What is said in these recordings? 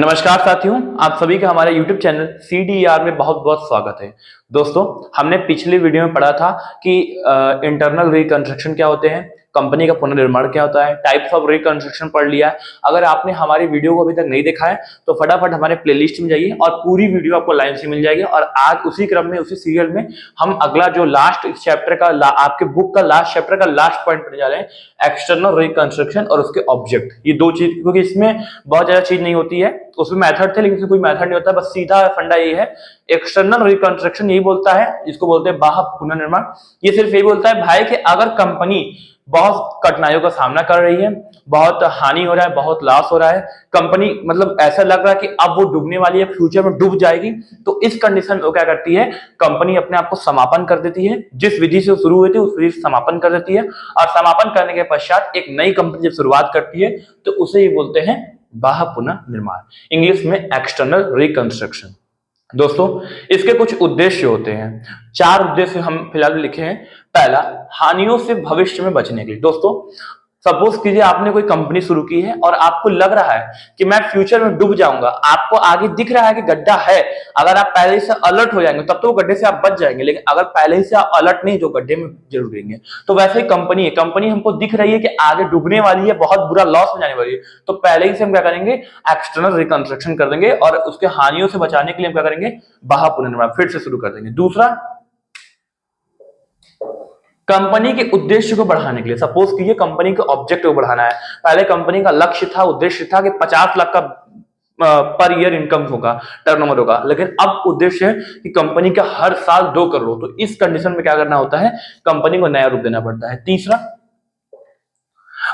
नमस्कार साथियों, आप सभी का हमारे YouTube चैनल CDER में बहुत बहुत स्वागत है। दोस्तों, हमने पिछली वीडियो में पढ़ा था कि इंटरनल रिकंस्ट्रक्शन क्या होते हैं, कंपनी का पुनर्निर्माण क्या होता है, टाइप्स ऑफ रिकंस्ट्रक्शन पढ़ लिया है। अगर आपने हमारी वीडियो को अभी तक नहीं देखा है तो फटाफट हमारे प्लेलिस्ट में जाइए और पूरी वीडियो आपको लाइन से मिल जाएगी। और आज उसी क्रम में, उसी सीरियल में हम अगला जो लास्ट चैप्टर का आपके बुक का लास्ट चैप्टर का लास्ट पॉइंट पढ़ने जा रहे हैं, एक्सटर्नल रिकंस्ट्रक्शन और उसके ऑब्जेक्ट। ये दो चीज, क्योंकि इसमें बहुत ज्यादा चीज नहीं होती है, उसमें मेथड थे लेकिन इसमें कोई मेथड नहीं होता, बस सीधा फंडा ये है। एक्सटर्नल रिकंस्ट्रक्शन यही बोलता है, इसको बोलते हैं बाह्य पुनर्निर्माण। ये सिर्फ यही बोलता है भाई कि अगर कंपनी बहुत कठिनाइयों का सामना कर रही है, बहुत हानि हो रहा है, बहुत लॉस हो रहा है, कंपनी मतलब ऐसा लग रहा है कि अब वो डूबने वाली है, फ्यूचर में डूब जाएगी, तो इस कंडीशन में वो क्या करती है, कंपनी अपने आप को समापन कर देती है। जिस विधि से शुरू हुई थी उस विधि से समापन कर देती है, और समापन करने के पश्चात एक नई कंपनी जब शुरुआत करती है तो उसे ही बोलते हैं बाह्य पुनर्निर्माण, इंग्लिश में एक्सटर्नल रिकंस्ट्रक्शन। दोस्तों, इसके कुछ उद्देश्य होते हैं, 4 उद्देश्य हम फिलहाल लिखे हैं। पहला, हानियों से भविष्य में बचने के लिए। दोस्तों, सपोज कीजिए आपने कोई कंपनी शुरू की है और आपको लग रहा है कि मैं फ्यूचर में डूब जाऊंगा, आपको आगे दिख रहा है कि गड्ढा है। अगर आप पहले से अलर्ट हो जाएंगे तब तो वो गड्ढे से आप बच जाएंगे, लेकिन अगर पहले से आप अलर्ट नहीं, जो गड्ढे में जरूर गिरेंगे। तो वैसे ही कंपनी है, कंपनी हमको दिख रही है कि आगे डूबने वाली है, बहुत बुरा लॉस हो जाने वाली है, तो पहले ही से हम क्या करेंगे, एक्सटर्नल रिकंस्ट्रक्शन कर देंगे और उसके हानियों से बचाने के लिए हम क्या करेंगे, बाह्य पुनर्निर्माण फिर से शुरू कर देंगे। दूसरा, कंपनी के उद्देश्य को बढ़ाने के लिए। सपोज कीजिए कंपनी के ऑब्जेक्ट को बढ़ाना है। पहले कंपनी का लक्ष्य था, उद्देश्य था कि 50 लाख का पर ईयर इनकम होगा, टर्नओवर होगा, लेकिन अब उद्देश्य है कि कंपनी का हर साल 2 करोड़। तो इस कंडीशन में क्या करना होता है, कंपनी को नया रूप देना पड़ता है। तीसरा,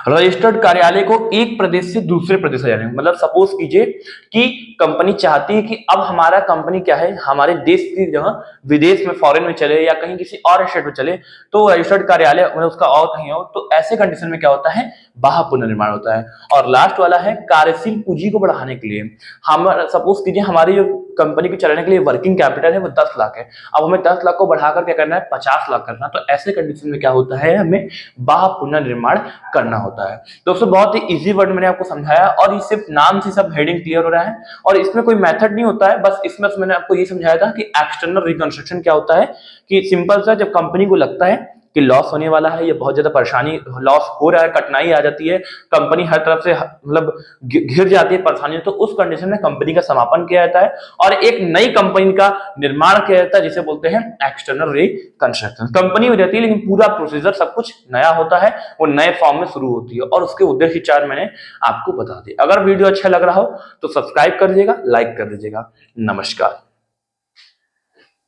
रजिस्टर्ड कार्यालय को एक प्रदेश से दूसरे प्रदेश जाने, मतलब सपोज कीजिए कि कंपनी चाहती है कि अब हमारा कंपनी क्या है, हमारे देश की जगह विदेश में, फॉरेन में चले या कहीं किसी और स्टेट में चले, तो रजिस्टर्ड कार्यालय मतलब उसका और कहीं हो, तो ऐसे कंडीशन में क्या होता है, बाह्य पुनर्निर्माण होता है। और लास्ट वाला है कार्यशील पूंजी को बढ़ाने के लिए। हम सपोज कीजिए हमारी जो कंपनी को चलाने के लिए वर्किंग कैपिटल है वो 10 लाख है, अब हमें 10 लाख को बढ़ाकर क्या करना है, 50 लाख करना। तो ऐसे कंडीशन में क्या होता है, हमें बाह्य पुनर्निर्माण करना होता है। दोस्तों, बहुत ही इजी वर्ड मैंने आपको समझाया, और ये सिर्फ नाम से सब हेडिंग क्लियर हो रहा है, और इसमें कोई मेथड नहीं होता है। बस इसमें मैंने आपको ये समझाया था कि एक्सटर्नल रिकंस्ट्रक्शन क्या होता है, कि सिंपल सा, जब कंपनी को लगता है कि लॉस होने वाला है, ये बहुत ज्यादा परेशानी, लॉस हो रहा है, कठिनाई आ जाती है, कंपनी हर तरफ से मतलब घिर जाती है परेशानी, तो उस कंडीशन में कंपनी का समापन किया जाता है और एक नई कंपनी का निर्माण किया जाता है, जिसे बोलते हैं एक्सटर्नल रिकंस्ट्रक्शन। कंपनी हो जाती है लेकिन पूरा प्रोसीजर सब कुछ नया होता है, वो नए फॉर्म में शुरू होती है, और उसके उद्देश्य 4 मैंने आपको बता दिए। अगर वीडियो अच्छा लग रहा हो तो सब्सक्राइब कर दीजिएगा, लाइक कर दीजिएगा। नमस्कार।